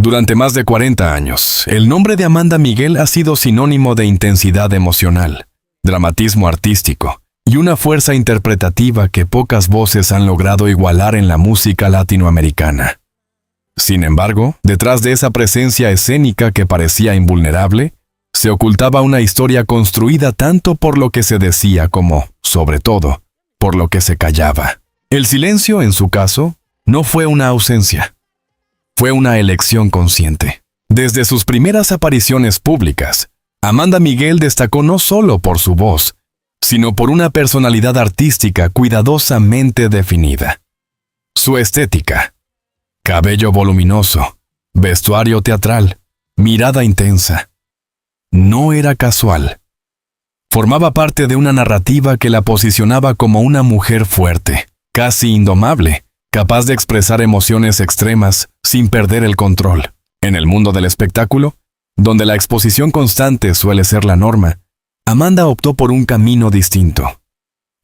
Durante más de 40 años, el nombre de Amanda Miguel ha sido sinónimo de intensidad emocional, dramatismo artístico y una fuerza interpretativa que pocas voces han logrado igualar en la música latinoamericana. Sin embargo, detrás de esa presencia escénica que parecía invulnerable, se ocultaba una historia construida tanto por lo que se decía como, sobre todo, por lo que se callaba. El silencio, en su caso, no fue una ausencia. Fue una elección consciente. Desde sus primeras apariciones públicas, Amanda Miguel destacó no solo por su voz, sino por una personalidad artística cuidadosamente definida. Su estética: cabello voluminoso, vestuario teatral, mirada intensa. No era casual. Formaba parte de una narrativa que la posicionaba como una mujer fuerte, casi indomable, capaz de expresar emociones extremas sin perder el control. En el mundo del espectáculo, donde la exposición constante suele ser la norma, Amanda optó por un camino distinto.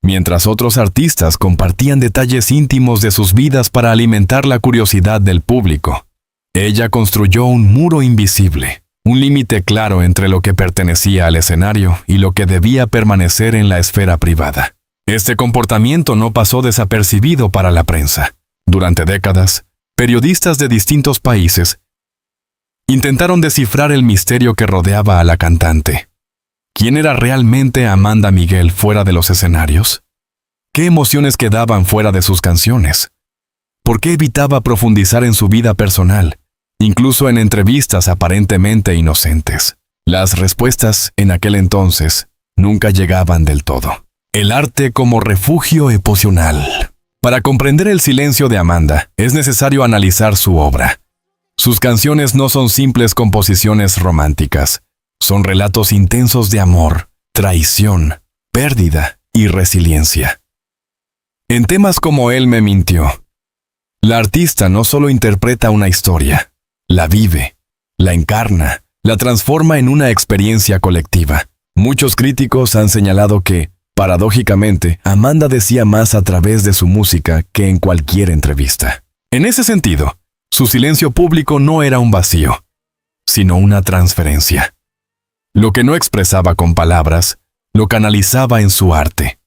Mientras otros artistas compartían detalles íntimos de sus vidas para alimentar la curiosidad del público, ella construyó un muro invisible, un límite claro entre lo que pertenecía al escenario y lo que debía permanecer en la esfera privada. Este comportamiento no pasó desapercibido para la prensa. Durante décadas, periodistas de distintos países intentaron descifrar el misterio que rodeaba a la cantante. ¿Quién era realmente Amanda Miguel fuera de los escenarios? ¿Qué emociones quedaban fuera de sus canciones? ¿Por qué evitaba profundizar en su vida personal, incluso en entrevistas aparentemente inocentes? Las respuestas, en aquel entonces, nunca llegaban del todo. El arte como refugio emocional. Para comprender el silencio de Amanda, es necesario analizar su obra. Sus canciones no son simples composiciones románticas, son relatos intensos de amor, traición, pérdida y resiliencia. En temas como Él me mintió, la artista no solo interpreta una historia, la vive, la encarna, la transforma en una experiencia colectiva. Muchos críticos han señalado que, paradójicamente, Amanda decía más a través de su música que en cualquier entrevista. En ese sentido, su silencio público no era un vacío, sino una transferencia. Lo que no expresaba con palabras, lo canalizaba en su arte.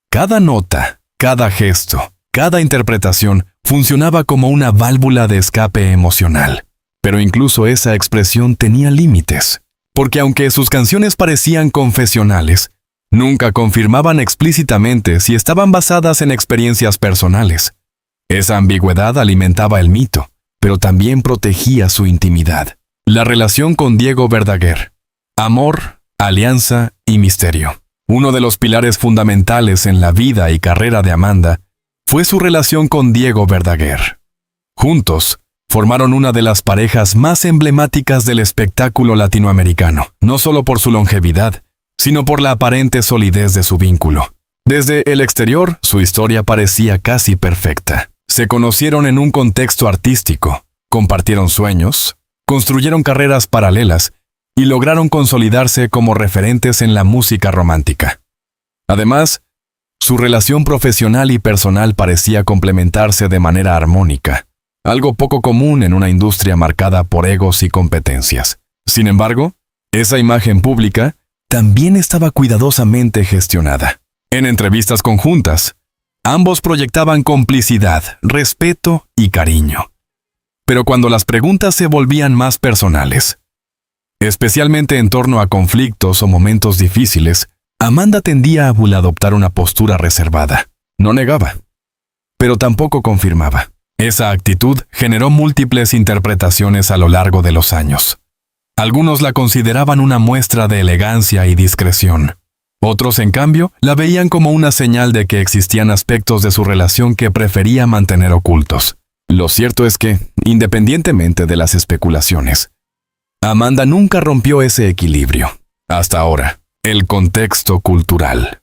Cada nota, cada gesto, cada interpretación funcionaba como una válvula de escape emocional. Pero incluso esa expresión tenía límites, porque aunque sus canciones parecían confesionales, nunca confirmaban explícitamente si estaban basadas en experiencias personales. Esa ambigüedad alimentaba el mito, pero también protegía su intimidad. La relación con Diego Verdaguer. Amor, alianza y misterio. Uno de los pilares fundamentales en la vida y carrera de Amanda fue su relación con Diego Verdaguer. Juntos, formaron una de las parejas más emblemáticas del espectáculo latinoamericano, no solo por su longevidad, sino por la aparente solidez de su vínculo. Desde el exterior, su historia parecía casi perfecta. Se conocieron en un contexto artístico, compartieron sueños, construyeron carreras paralelas y lograron consolidarse como referentes en la música romántica. Además, su relación profesional y personal parecía complementarse de manera armónica, algo poco común en una industria marcada por egos y competencias. Sin embargo, esa imagen pública también estaba cuidadosamente gestionada. En entrevistas conjuntas, ambos proyectaban complicidad, respeto y cariño. Pero cuando las preguntas se volvían más personales, especialmente en torno a conflictos o momentos difíciles, Amanda tendía a adoptar una postura reservada. No negaba, pero tampoco confirmaba. Esa actitud generó múltiples interpretaciones a lo largo de los años. Algunos la consideraban una muestra de elegancia y discreción. Otros, en cambio, la veían como una señal de que existían aspectos de su relación que prefería mantener ocultos. Lo cierto es que, independientemente de las especulaciones, Amanda nunca rompió ese equilibrio. Hasta ahora, el contexto cultural.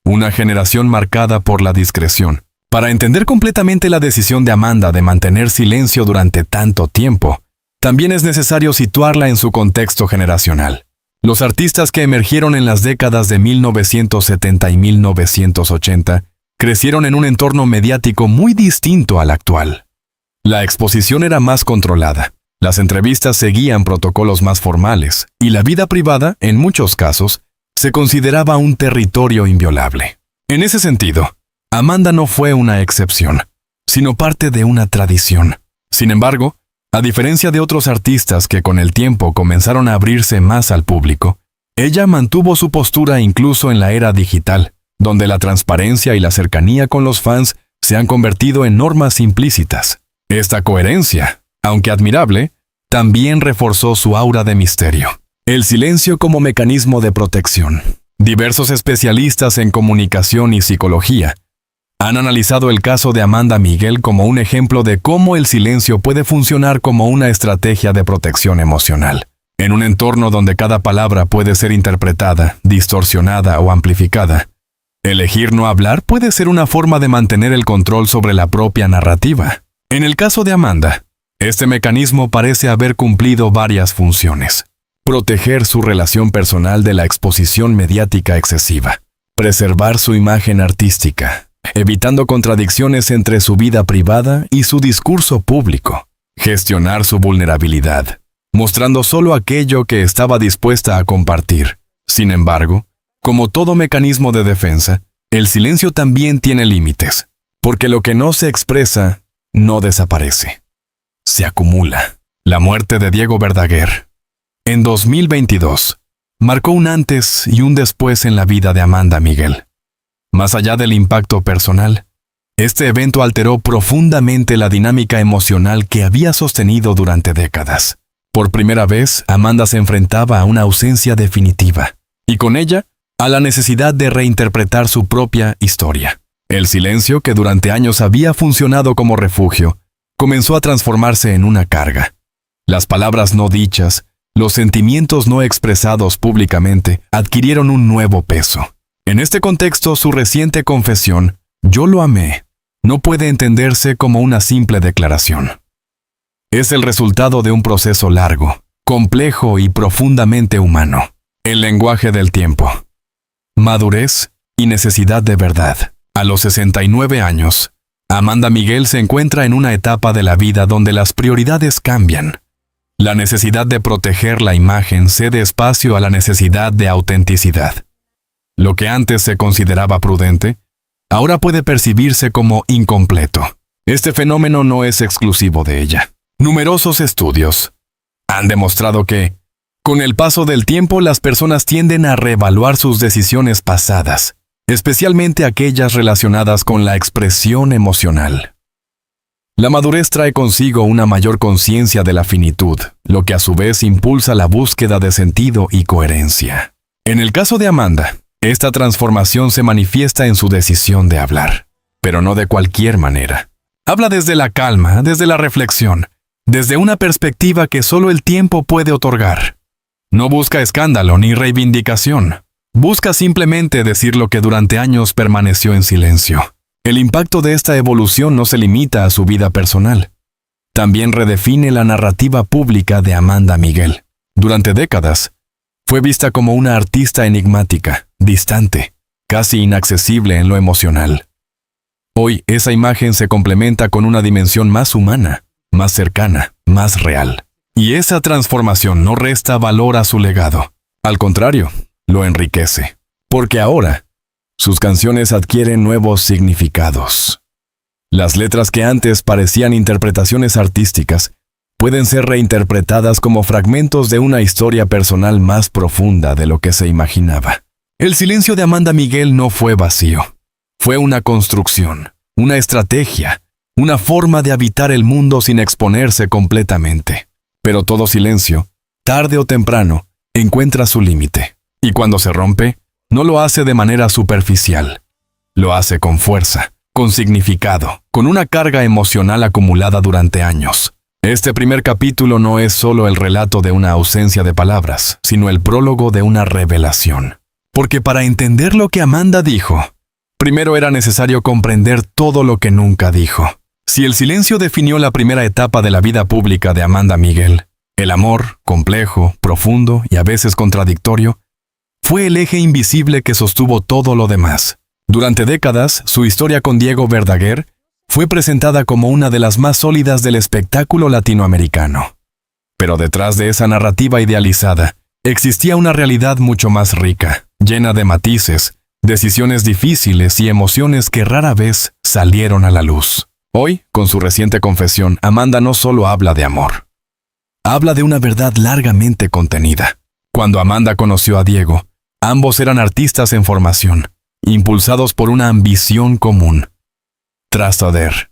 Una generación marcada por la discreción. Para entender completamente la decisión de Amanda de mantener silencio durante tanto tiempo, también es necesario situarla en su contexto generacional. Los artistas que emergieron en las décadas de 1970 y 1980 crecieron en un entorno mediático muy distinto al actual. La exposición era más controlada. Las entrevistas seguían protocolos más formales, y la vida privada, en muchos casos, se consideraba un territorio inviolable. En ese sentido, Amanda no fue una excepción, sino parte de una tradición. Sin embargo, a diferencia de otros artistas que con el tiempo comenzaron a abrirse más al público, ella mantuvo su postura incluso en la era digital, donde la transparencia y la cercanía con los fans se han convertido en normas implícitas. Esta coherencia, aunque admirable, también reforzó su aura de misterio. El silencio como mecanismo de protección. Diversos especialistas en comunicación y psicología han analizado el caso de Amanda Miguel como un ejemplo de cómo el silencio puede funcionar como una estrategia de protección emocional. En un entorno donde cada palabra puede ser interpretada, distorsionada o amplificada, elegir no hablar puede ser una forma de mantener el control sobre la propia narrativa. En el caso de Amanda, este mecanismo parece haber cumplido varias funciones. Proteger su relación personal de la exposición mediática excesiva. Preservar su imagen artística, evitando contradicciones entre su vida privada y su discurso público. Gestionar su vulnerabilidad, mostrando solo aquello que estaba dispuesta a compartir. Sin embargo, como todo mecanismo de defensa, el silencio también tiene límites, porque lo que no se expresa no desaparece. Se acumula. La muerte de Diego Verdaguer, en 2022, marcó un antes y un después en la vida de Amanda Miguel. Más allá del impacto personal, este evento alteró profundamente la dinámica emocional que había sostenido durante décadas. Por primera vez, Amanda se enfrentaba a una ausencia definitiva, y con ella, a la necesidad de reinterpretar su propia historia. El silencio, que durante años había funcionado como refugio, comenzó a transformarse en una carga. Las palabras no dichas, los sentimientos no expresados públicamente, adquirieron un nuevo peso. En este contexto, su reciente confesión, "Yo lo amé", no puede entenderse como una simple declaración. Es el resultado de un proceso largo, complejo y profundamente humano. El lenguaje del tiempo. Madurez y necesidad de verdad. A los 69 años, Amanda Miguel se encuentra en una etapa de la vida donde las prioridades cambian. La necesidad de proteger la imagen cede espacio a la necesidad de autenticidad. Lo que antes se consideraba prudente, ahora puede percibirse como incompleto. Este fenómeno no es exclusivo de ella. Numerosos estudios han demostrado que, con el paso del tiempo, las personas tienden a reevaluar sus decisiones pasadas, especialmente aquellas relacionadas con la expresión emocional. La madurez trae consigo una mayor conciencia de la finitud, lo que a su vez impulsa la búsqueda de sentido y coherencia. En el caso de Amanda, esta transformación se manifiesta en su decisión de hablar, pero no de cualquier manera. Habla desde la calma, desde la reflexión, desde una perspectiva que solo el tiempo puede otorgar. No busca escándalo ni reivindicación. Busca simplemente decir lo que durante años permaneció en silencio. El impacto de esta evolución no se limita a su vida personal. También redefine la narrativa pública de Amanda Miguel. Durante décadas, fue vista como una artista enigmática, distante, casi inaccesible en lo emocional. Hoy, esa imagen se complementa con una dimensión más humana, más cercana, más real. Y esa transformación no resta valor a su legado. Al contrario, lo enriquece. Porque ahora, sus canciones adquieren nuevos significados. Las letras que antes parecían interpretaciones artísticas pueden ser reinterpretadas como fragmentos de una historia personal más profunda de lo que se imaginaba. El silencio de Amanda Miguel no fue vacío. Fue una construcción, una estrategia, una forma de habitar el mundo sin exponerse completamente. Pero todo silencio, tarde o temprano, encuentra su límite. Y cuando se rompe, no lo hace de manera superficial. Lo hace con fuerza, con significado, con una carga emocional acumulada durante años. Este primer capítulo no es solo el relato de una ausencia de palabras, sino el prólogo de una revelación. Porque para entender lo que Amanda dijo, primero era necesario comprender todo lo que nunca dijo. Si el silencio definió la primera etapa de la vida pública de Amanda Miguel, el amor, complejo, profundo y a veces contradictorio, fue el eje invisible que sostuvo todo lo demás. Durante décadas, su historia con Diego Verdaguer fue presentada como una de las más sólidas del espectáculo latinoamericano. Pero detrás de esa narrativa idealizada, existía una realidad mucho más rica, llena de matices, decisiones difíciles y emociones que rara vez salieron a la luz. Hoy, con su reciente confesión, Amanda no solo habla de amor. Habla de una verdad largamente contenida. Cuando Amanda conoció a Diego, ambos eran artistas en formación, impulsados por una ambición común: trascender.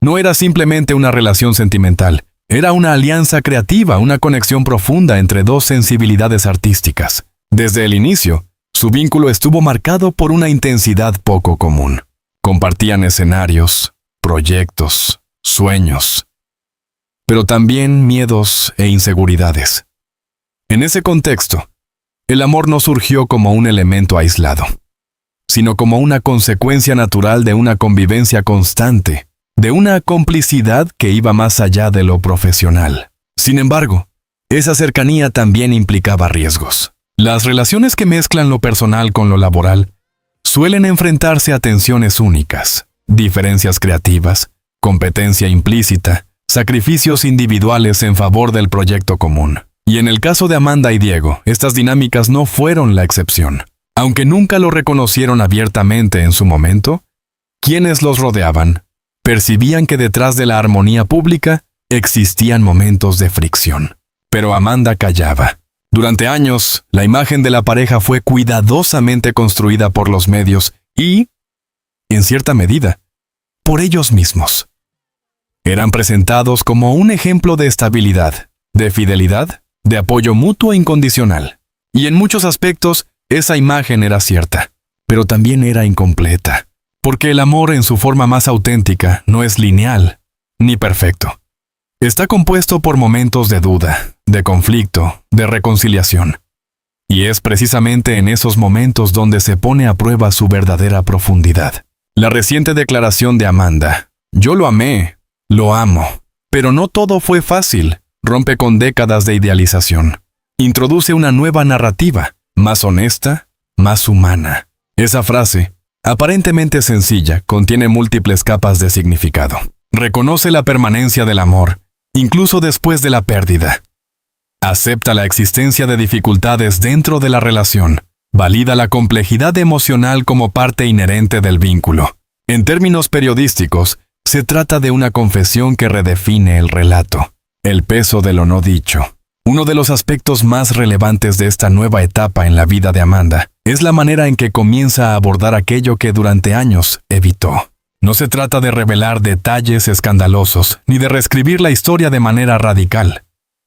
No era simplemente una relación sentimental, era una alianza creativa, una conexión profunda entre dos sensibilidades artísticas. Desde el inicio, su vínculo estuvo marcado por una intensidad poco común. Compartían escenarios, proyectos, sueños, pero también miedos e inseguridades. En ese contexto, el amor no surgió como un elemento aislado, sino como una consecuencia natural de una convivencia constante, de una complicidad que iba más allá de lo profesional. Sin embargo, esa cercanía también implicaba riesgos. Las relaciones que mezclan lo personal con lo laboral suelen enfrentarse a tensiones únicas, diferencias creativas, competencia implícita, sacrificios individuales en favor del proyecto común. Y en el caso de Amanda y Diego, estas dinámicas no fueron la excepción. Aunque nunca lo reconocieron abiertamente en su momento, quienes los rodeaban percibían que detrás de la armonía pública existían momentos de fricción. Pero Amanda callaba. Durante años, la imagen de la pareja fue cuidadosamente construida por los medios y, en cierta medida, por ellos mismos. Eran presentados como un ejemplo de estabilidad, de fidelidad, de apoyo mutuo e incondicional. Y en muchos aspectos, esa imagen era cierta, pero también era incompleta, porque el amor en su forma más auténtica no es lineal ni perfecto. Está compuesto por momentos de duda, de conflicto, de reconciliación. Y es precisamente en esos momentos donde se pone a prueba su verdadera profundidad. La reciente declaración de Amanda: "Yo lo amé, lo amo, pero no todo fue fácil", rompe con décadas de idealización. Introduce una nueva narrativa, más honesta, más humana. Esa frase, aparentemente sencilla, contiene múltiples capas de significado. Reconoce la permanencia del amor, incluso después de la pérdida. Acepta la existencia de dificultades dentro de la relación. Valida la complejidad emocional como parte inherente del vínculo. En términos periodísticos, se trata de una confesión que redefine el relato, el peso de lo no dicho. Uno de los aspectos más relevantes de esta nueva etapa en la vida de Amanda es la manera en que comienza a abordar aquello que durante años evitó. No se trata de revelar detalles escandalosos ni de reescribir la historia de manera radical.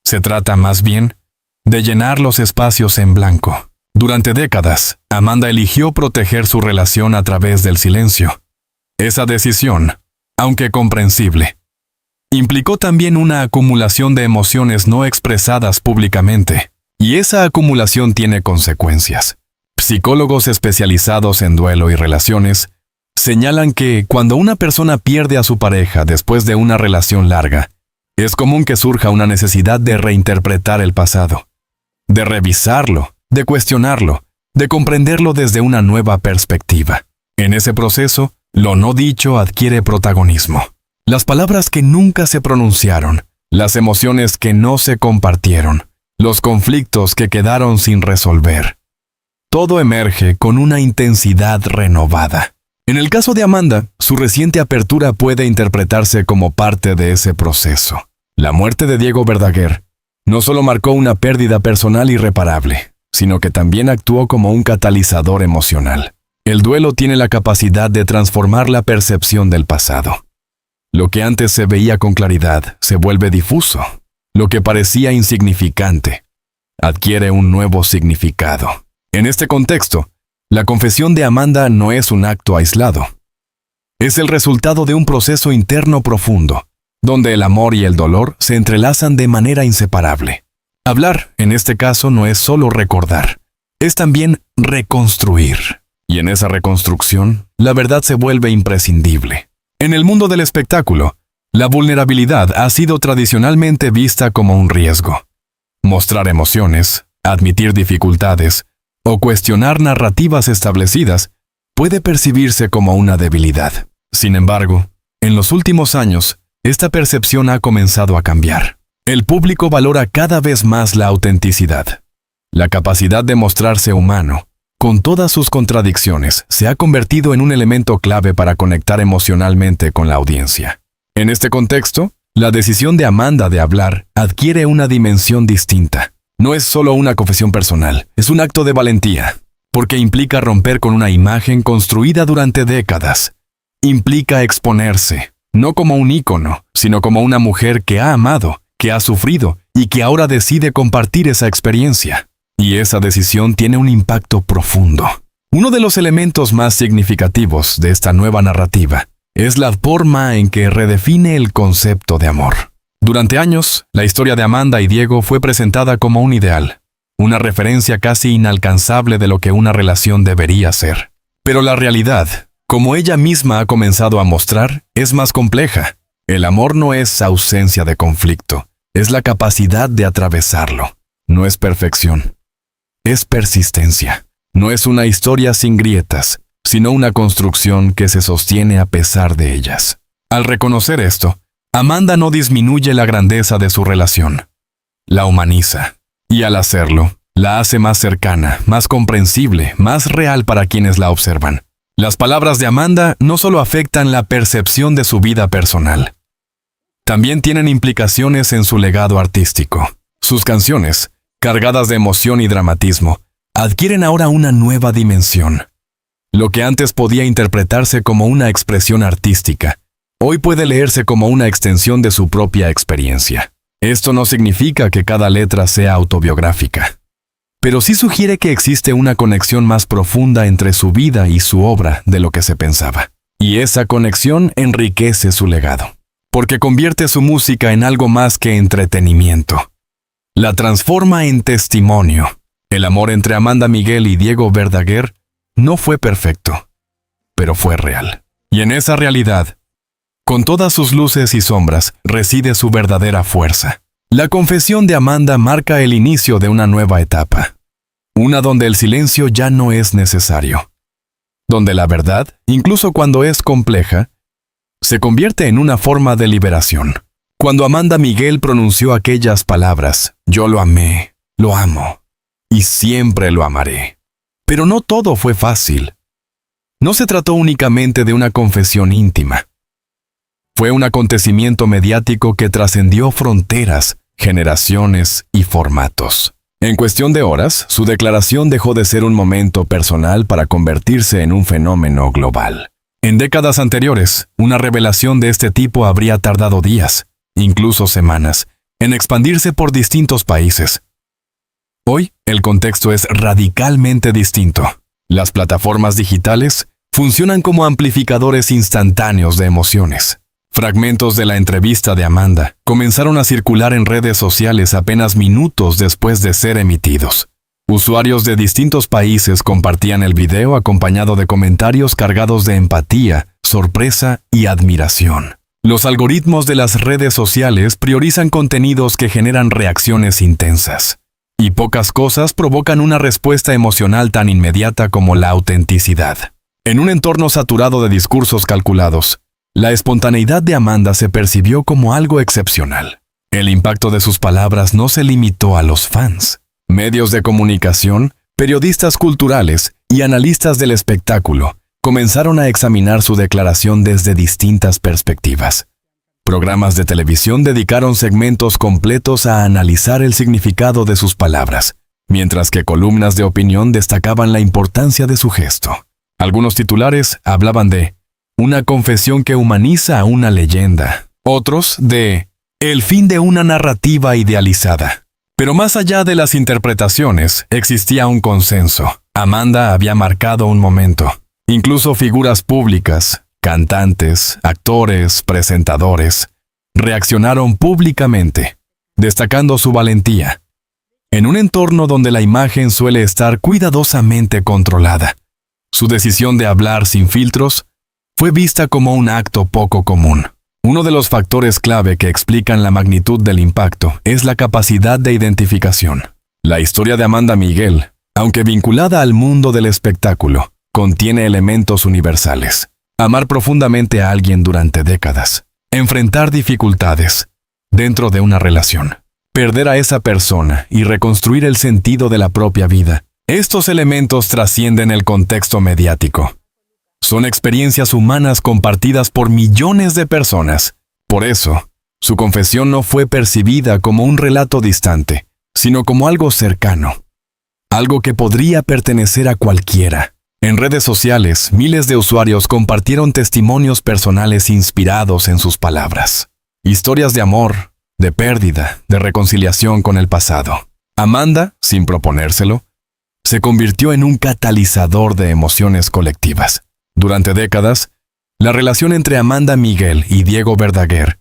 Se trata más bien de llenar los espacios en blanco. Durante décadas, Amanda eligió proteger su relación a través del silencio. Esa decisión, aunque comprensible, implicó también una acumulación de emociones no expresadas públicamente, y esa acumulación tiene consecuencias. Psicólogos especializados en duelo y relaciones señalan que cuando una persona pierde a su pareja después de una relación larga, es común que surja una necesidad de reinterpretar el pasado, de revisarlo, de cuestionarlo, de comprenderlo desde una nueva perspectiva. En ese proceso, lo no dicho adquiere protagonismo. Las palabras que nunca se pronunciaron, las emociones que no se compartieron, los conflictos que quedaron sin resolver. Todo emerge con una intensidad renovada. En el caso de Amanda, su reciente apertura puede interpretarse como parte de ese proceso. La muerte de Diego Verdaguer no solo marcó una pérdida personal irreparable, sino que también actuó como un catalizador emocional. El duelo tiene la capacidad de transformar la percepción del pasado. Lo que antes se veía con claridad se vuelve difuso. Lo que parecía insignificante adquiere un nuevo significado. En este contexto, la confesión de Amanda no es un acto aislado. Es el resultado de un proceso interno profundo, donde el amor y el dolor se entrelazan de manera inseparable. Hablar, en este caso, no es solo recordar, es también reconstruir. Y en esa reconstrucción, la verdad se vuelve imprescindible. En el mundo del espectáculo, la vulnerabilidad ha sido tradicionalmente vista como un riesgo. Mostrar emociones, admitir dificultades o cuestionar narrativas establecidas puede percibirse como una debilidad. Sin embargo, en los últimos años, esta percepción ha comenzado a cambiar. El público valora cada vez más la autenticidad. La capacidad de mostrarse humano, con todas sus contradicciones, se ha convertido en un elemento clave para conectar emocionalmente con la audiencia. En este contexto, la decisión de Amanda de hablar adquiere una dimensión distinta. No es solo una confesión personal, es un acto de valentía, porque implica romper con una imagen construida durante décadas. Implica exponerse, no como un ícono, sino como una mujer que ha amado, que ha sufrido y que ahora decide compartir esa experiencia. Y esa decisión tiene un impacto profundo. Uno de los elementos más significativos de esta nueva narrativa es la forma en que redefine el concepto de amor. Durante años, la historia de Amanda y Diego fue presentada como un ideal, una referencia casi inalcanzable de lo que una relación debería ser. Pero la realidad, como ella misma ha comenzado a mostrar, es más compleja. El amor no es ausencia de conflicto, es la capacidad de atravesarlo. No es perfección, es persistencia. No es una historia sin grietas, sino una construcción que se sostiene a pesar de ellas. Al reconocer esto, Amanda no disminuye la grandeza de su relación. La humaniza. Y al hacerlo, la hace más cercana, más comprensible, más real para quienes la observan. Las palabras de Amanda no solo afectan la percepción de su vida personal, también tienen implicaciones en su legado artístico. Sus canciones, cargadas de emoción y dramatismo, adquieren ahora una nueva dimensión. Lo que antes podía interpretarse como una expresión artística, hoy puede leerse como una extensión de su propia experiencia. Esto no significa que cada letra sea autobiográfica, pero sí sugiere que existe una conexión más profunda entre su vida y su obra de lo que se pensaba. Y esa conexión enriquece su legado, porque convierte su música en algo más que entretenimiento. La transforma en testimonio. El amor entre Amanda Miguel y Diego Verdaguer no fue perfecto, pero fue real. Y en esa realidad, con todas sus luces y sombras, reside su verdadera fuerza. La confesión de Amanda marca el inicio de una nueva etapa. Una donde el silencio ya no es necesario. Donde la verdad, incluso cuando es compleja, se convierte en una forma de liberación. Cuando Amanda Miguel pronunció aquellas palabras, yo lo amé, lo amo, y siempre lo amaré. Pero no todo fue fácil. No se trató únicamente de una confesión íntima. Fue un acontecimiento mediático que trascendió fronteras, generaciones y formatos. En cuestión de horas, su declaración dejó de ser un momento personal para convertirse en un fenómeno global. En décadas anteriores, una revelación de este tipo habría tardado días, incluso semanas, en expandirse por distintos países. Hoy, el contexto es radicalmente distinto. Las plataformas digitales funcionan como amplificadores instantáneos de emociones. Fragmentos de la entrevista de Amanda comenzaron a circular en redes sociales apenas minutos después de ser emitidos. Usuarios de distintos países compartían el video acompañado de comentarios cargados de empatía, sorpresa y admiración. Los algoritmos de las redes sociales priorizan contenidos que generan reacciones intensas. Y pocas cosas provocan una respuesta emocional tan inmediata como la autenticidad. En un entorno saturado de discursos calculados, la espontaneidad de Amanda se percibió como algo excepcional. El impacto de sus palabras no se limitó a los fans. Medios de comunicación, periodistas culturales y analistas del espectáculo comenzaron a examinar su declaración desde distintas perspectivas. Programas de televisión dedicaron segmentos completos a analizar el significado de sus palabras, mientras que columnas de opinión destacaban la importancia de su gesto. Algunos titulares hablaban de una confesión que humaniza a una leyenda, otros de el fin de una narrativa idealizada. Pero más allá de las interpretaciones, existía un consenso. Amanda había marcado un momento. Incluso figuras públicas, cantantes, actores, presentadores, reaccionaron públicamente, destacando su valentía. En un entorno donde la imagen suele estar cuidadosamente controlada, su decisión de hablar sin filtros fue vista como un acto poco común. Uno de los factores clave que explican la magnitud del impacto es la capacidad de identificación. La historia de Amanda Miguel, aunque vinculada al mundo del espectáculo, contiene elementos universales. Amar profundamente a alguien durante décadas, enfrentar dificultades, dentro de una relación. Perder a esa persona y reconstruir el sentido de la propia vida. Estos elementos trascienden el contexto mediático. Son experiencias humanas compartidas por millones de personas. Por eso, su confesión no fue percibida como un relato distante, sino como algo cercano. Algo que podría pertenecer a cualquiera. En redes sociales, miles de usuarios compartieron testimonios personales inspirados en sus palabras. Historias de amor, de pérdida, de reconciliación con el pasado. Amanda, sin proponérselo, se convirtió en un catalizador de emociones colectivas. Durante décadas, la relación entre Amanda Miguel y Diego Verdaguer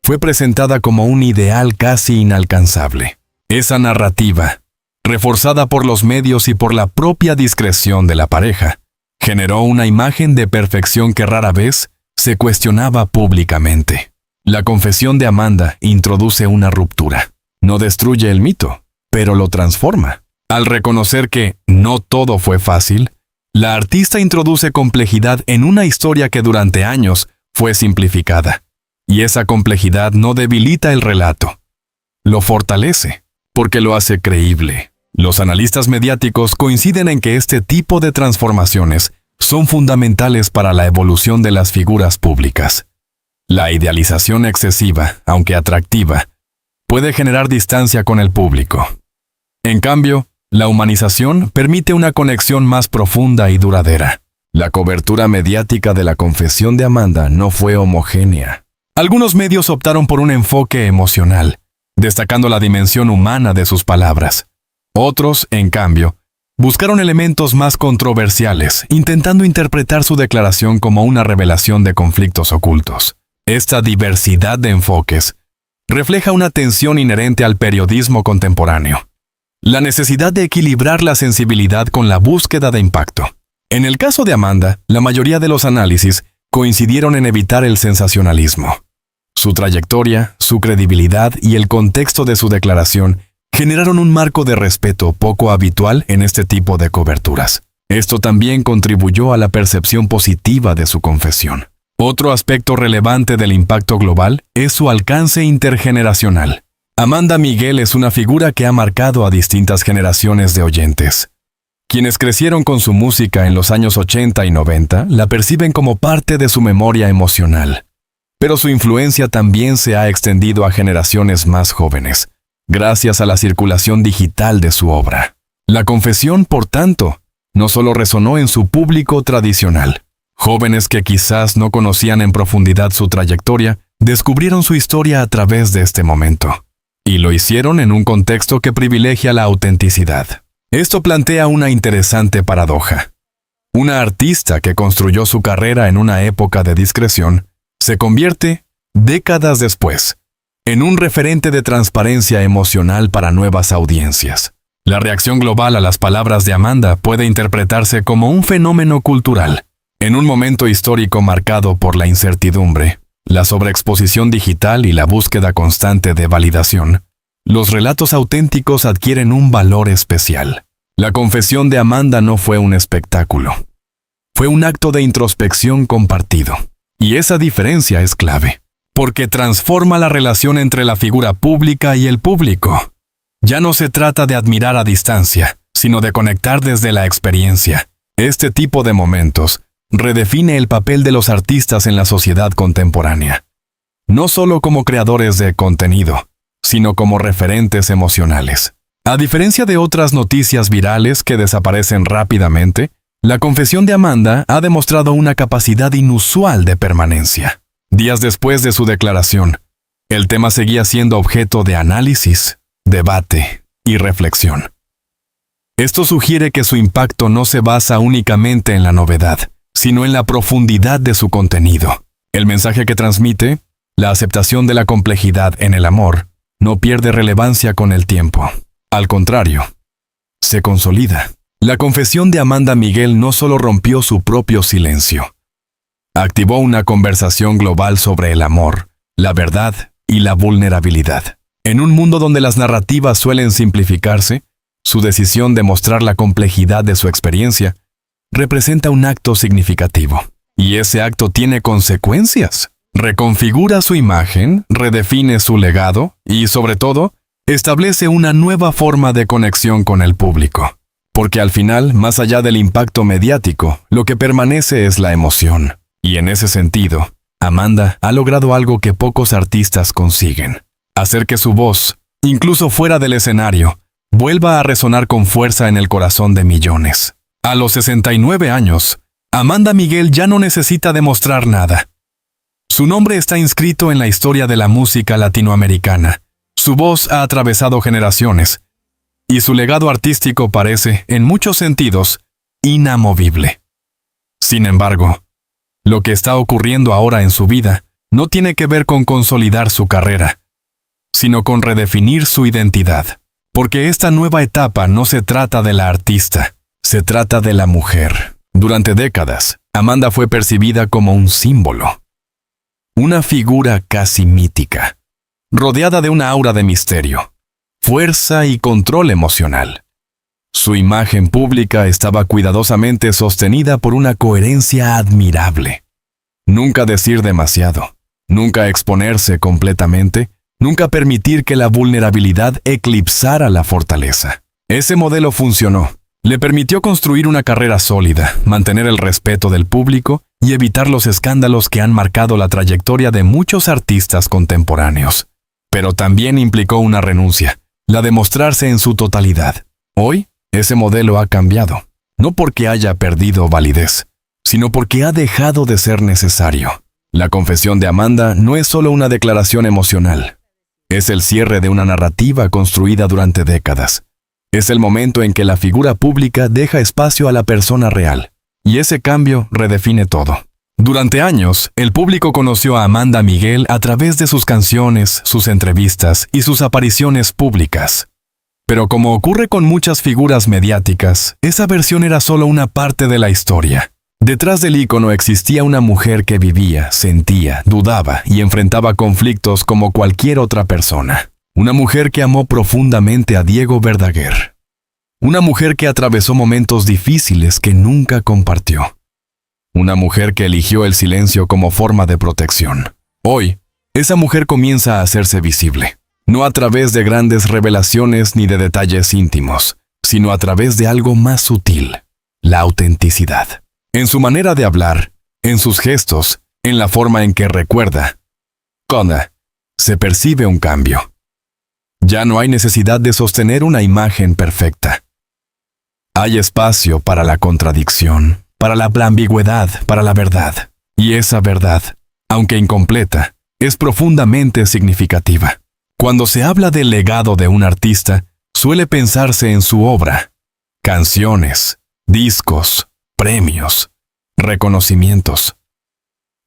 fue presentada como un ideal casi inalcanzable. Esa narrativa, reforzada por los medios y por la propia discreción de la pareja, generó una imagen de perfección que rara vez se cuestionaba públicamente. La confesión de Amanda introduce una ruptura. No destruye el mito, pero lo transforma. Al reconocer que no todo fue fácil, la artista introduce complejidad en una historia que durante años fue simplificada. Y esa complejidad no debilita el relato, lo fortalece, porque lo hace creíble. Los analistas mediáticos coinciden en que este tipo de transformaciones son fundamentales para la evolución de las figuras públicas. La idealización excesiva, aunque atractiva, puede generar distancia con el público. En cambio, la humanización permite una conexión más profunda y duradera. La cobertura mediática de la confesión de Amanda no fue homogénea. Algunos medios optaron por un enfoque emocional, destacando la dimensión humana de sus palabras. Otros, en cambio, buscaron elementos más controversiales, intentando interpretar su declaración como una revelación de conflictos ocultos. Esta diversidad de enfoques refleja una tensión inherente al periodismo contemporáneo. La necesidad de equilibrar la sensibilidad con la búsqueda de impacto. En el caso de Amanda, la mayoría de los análisis coincidieron en evitar el sensacionalismo. Su trayectoria, su credibilidad y el contexto de su declaración generaron un marco de respeto poco habitual en este tipo de coberturas. Esto también contribuyó a la percepción positiva de su confesión. Otro aspecto relevante del impacto global es su alcance intergeneracional. Amanda Miguel es una figura que ha marcado a distintas generaciones de oyentes. Quienes crecieron con su música en los años 80 y 90 la perciben como parte de su memoria emocional. Pero su influencia también se ha extendido a generaciones más jóvenes, gracias a la circulación digital de su obra. La confesión, por tanto, no solo resonó en su público tradicional. Jóvenes que quizás no conocían en profundidad su trayectoria, descubrieron su historia a través de este momento. Y lo hicieron en un contexto que privilegia la autenticidad. Esto plantea una interesante paradoja. Una artista que construyó su carrera en una época de discreción, se convierte, décadas después, en un referente de transparencia emocional para nuevas audiencias. La reacción global a las palabras de Amanda puede interpretarse como un fenómeno cultural. En un momento histórico marcado por la incertidumbre, la sobreexposición digital y la búsqueda constante de validación, los relatos auténticos adquieren un valor especial. La confesión de Amanda no fue un espectáculo. Fue un acto de introspección compartido. Y esa diferencia es clave, porque transforma la relación entre la figura pública y el público. Ya no se trata de admirar a distancia, sino de conectar desde la experiencia. Este tipo de momentos redefine el papel de los artistas en la sociedad contemporánea. No solo como creadores de contenido, sino como referentes emocionales. A diferencia de otras noticias virales que desaparecen rápidamente, la confesión de Amanda ha demostrado una capacidad inusual de permanencia. Días después de su declaración, el tema seguía siendo objeto de análisis, debate y reflexión. Esto sugiere que su impacto no se basa únicamente en la novedad, sino en la profundidad de su contenido. El mensaje que transmite, la aceptación de la complejidad en el amor, no pierde relevancia con el tiempo. Al contrario, se consolida. La confesión de Amanda Miguel no solo rompió su propio silencio, activó una conversación global sobre el amor, la verdad y la vulnerabilidad. En un mundo donde las narrativas suelen simplificarse, su decisión de mostrar la complejidad de su experiencia representa un acto significativo. Y ese acto tiene consecuencias. reconfigura su imagen, redefine su legado y, sobre todo, establece una nueva forma de conexión con el público. Porque al final, más allá del impacto mediático, lo que permanece es la emoción. Y en ese sentido, Amanda ha logrado algo que pocos artistas consiguen: hacer que su voz, incluso fuera del escenario, vuelva a resonar con fuerza en el corazón de millones. A los 69 años, Amanda Miguel ya no necesita demostrar nada. Su nombre está inscrito en la historia de la música latinoamericana. Su voz ha atravesado generaciones, y su legado artístico parece, en muchos sentidos, inamovible. Sin embargo, lo que está ocurriendo ahora en su vida no tiene que ver con consolidar su carrera, sino con redefinir su identidad. Porque esta nueva etapa no se trata de la artista, se trata de la mujer. Durante décadas, Amanda fue percibida como un símbolo, una figura casi mítica, rodeada de una aura de misterio, fuerza y control emocional. Su imagen pública estaba cuidadosamente sostenida por una coherencia admirable. Nunca decir demasiado, nunca exponerse completamente, nunca permitir que la vulnerabilidad eclipsara la fortaleza. Ese modelo funcionó. Le permitió construir una carrera sólida, mantener el respeto del público y evitar los escándalos que han marcado la trayectoria de muchos artistas contemporáneos. Pero también implicó una renuncia, la de mostrarse en su totalidad. Hoy, ese modelo ha cambiado, no porque haya perdido validez, sino porque ha dejado de ser necesario. La confesión de Amanda no es solo una declaración emocional. Es el cierre de una narrativa construida durante décadas. Es el momento en que la figura pública deja espacio a la persona real, y ese cambio redefine todo. Durante años, el público conoció a Amanda Miguel a través de sus canciones, sus entrevistas y sus apariciones públicas. Pero como ocurre con muchas figuras mediáticas, esa versión era solo una parte de la historia. Detrás del ícono existía una mujer que vivía, sentía, dudaba y enfrentaba conflictos como cualquier otra persona. Una mujer que amó profundamente a Diego Verdaguer. Una mujer que atravesó momentos difíciles que nunca compartió. Una mujer que eligió el silencio como forma de protección. Hoy, esa mujer comienza a hacerse visible. No a través de grandes revelaciones ni de detalles íntimos, sino a través de algo más sutil: la autenticidad. En su manera de hablar, en sus gestos, en la forma en que recuerda. Se percibe un cambio. Ya no hay necesidad de sostener una imagen perfecta. Hay espacio para la contradicción, para la ambigüedad, para la verdad. Y esa verdad, aunque incompleta, es profundamente significativa. Cuando se habla del legado de un artista, suele pensarse en su obra, canciones, discos, premios, reconocimientos.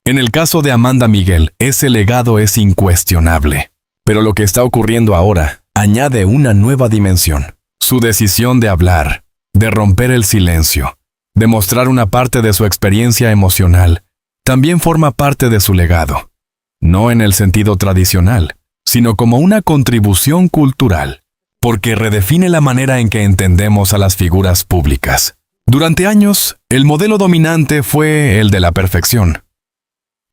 En el caso de Amanda Miguel, ese legado es incuestionable. Pero lo que está ocurriendo ahora añade una nueva dimensión. Su decisión de hablar, de romper el silencio, de mostrar una parte de su experiencia emocional, también forma parte de su legado. No en el sentido tradicional, sino como una contribución cultural, porque redefine la manera en que entendemos a las figuras públicas. Durante años, el modelo dominante fue el de la perfección.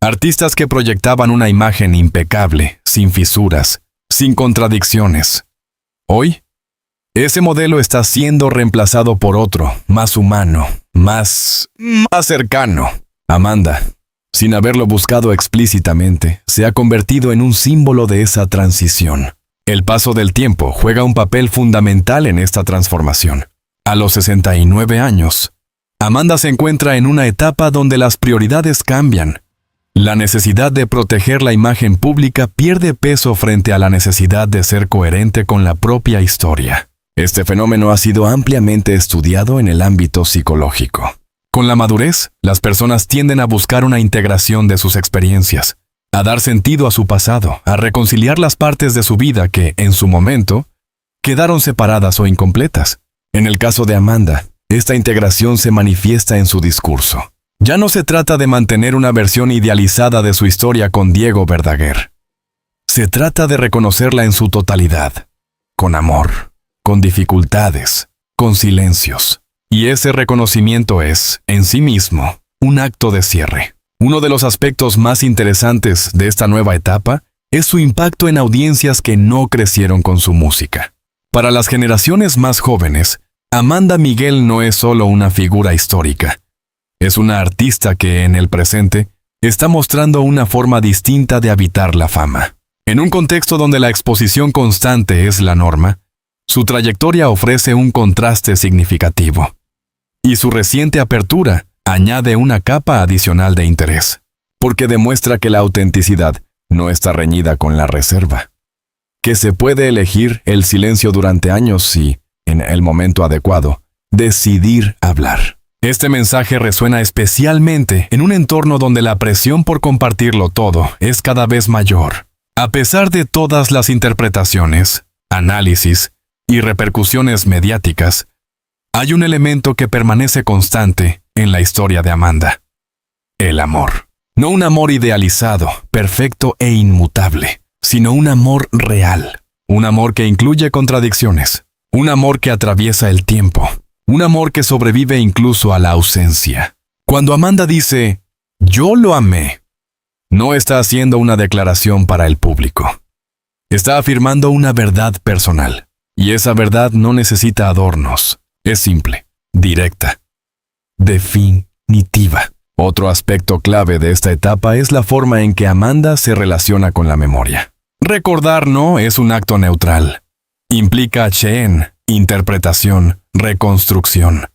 Artistas que proyectaban una imagen impecable, sin fisuras, sin contradicciones. Hoy, ese modelo está siendo reemplazado por otro, más humano, más cercano. Amanda, sin haberlo buscado explícitamente, se ha convertido en un símbolo de esa transición. El paso del tiempo juega un papel fundamental en esta transformación. A los 69 años, Amanda se encuentra en una etapa donde las prioridades cambian. La necesidad de proteger la imagen pública pierde peso frente a la necesidad de ser coherente con la propia historia. Este fenómeno ha sido ampliamente estudiado en el ámbito psicológico. Con la madurez, las personas tienden a buscar una integración de sus experiencias, a dar sentido a su pasado, a reconciliar las partes de su vida que, en su momento, quedaron separadas o incompletas. En el caso de Amanda, esta integración se manifiesta en su discurso. Ya no se trata de mantener una versión idealizada de su historia con Diego Verdaguer. Se trata de reconocerla en su totalidad, con amor, con dificultades, con silencios. Y ese reconocimiento es, en sí mismo, un acto de cierre. Uno de los aspectos más interesantes de esta nueva etapa es su impacto en audiencias que no crecieron con su música. Para las generaciones más jóvenes, Amanda Miguel no es solo una figura histórica. Es una artista que, en el presente, está mostrando una forma distinta de habitar la fama. En un contexto donde la exposición constante es la norma, su trayectoria ofrece un contraste significativo. Y su reciente apertura añade una capa adicional de interés, porque demuestra que la autenticidad no está reñida con la reserva, que se puede elegir el silencio durante años y, en el momento adecuado, decidir hablar. Este mensaje resuena especialmente en un entorno donde la presión por compartirlo todo es cada vez mayor. A pesar de todas las interpretaciones, análisis y repercusiones mediáticas, hay un elemento que permanece constante en la historia de Amanda: el amor. No un amor idealizado, perfecto e inmutable, sino un amor real. Un amor que incluye contradicciones. Un amor que atraviesa el tiempo. Un amor que sobrevive incluso a la ausencia. Cuando Amanda dice, "Yo lo amé", no está haciendo una declaración para el público. Está afirmando una verdad personal. Y esa verdad no necesita adornos. Es simple, directa, definitiva. Otro aspecto clave de esta etapa es la forma en que Amanda se relaciona con la memoria. Recordar no es un acto neutral. Implica Cheen, interpretación, reconstrucción.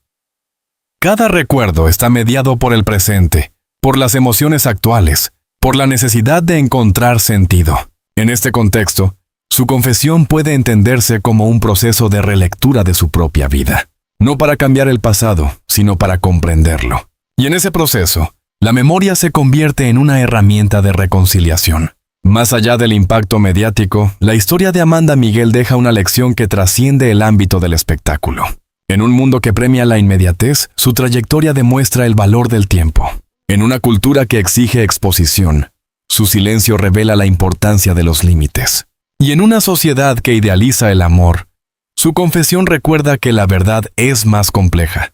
Cada recuerdo está mediado por el presente, por las emociones actuales, por la necesidad de encontrar sentido. En este contexto, su confesión puede entenderse como un proceso de relectura de su propia vida. No para cambiar el pasado, sino para comprenderlo. Y en ese proceso, la memoria se convierte en una herramienta de reconciliación. Más allá del impacto mediático, la historia de Amanda Miguel deja una lección que trasciende el ámbito del espectáculo. En un mundo que premia la inmediatez, su trayectoria demuestra el valor del tiempo. En una cultura que exige exposición, su silencio revela la importancia de los límites. Y en una sociedad que idealiza el amor, su confesión recuerda que la verdad es más compleja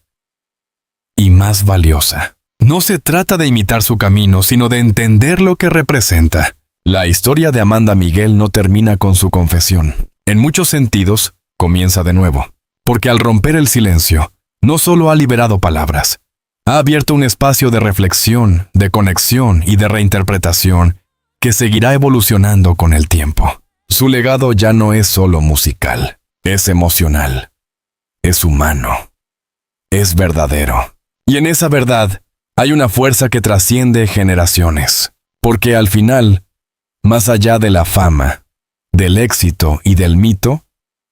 y más valiosa. No se trata de imitar su camino, sino de entender lo que representa. La historia de Amanda Miguel no termina con su confesión. En muchos sentidos, comienza de nuevo. Porque al romper el silencio, no solo ha liberado palabras, ha abierto un espacio de reflexión, de conexión y de reinterpretación que seguirá evolucionando con el tiempo. Su legado ya no es solo musical, es emocional, es humano, es verdadero. Y en esa verdad hay una fuerza que trasciende generaciones, porque al final, más allá de la fama, del éxito y del mito,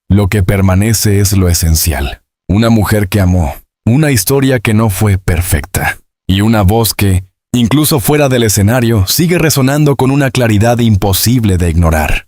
lo que permanece es lo esencial. Una mujer que amó, una historia que no fue perfecta, y una voz que, incluso fuera del escenario, sigue resonando con una claridad imposible de ignorar.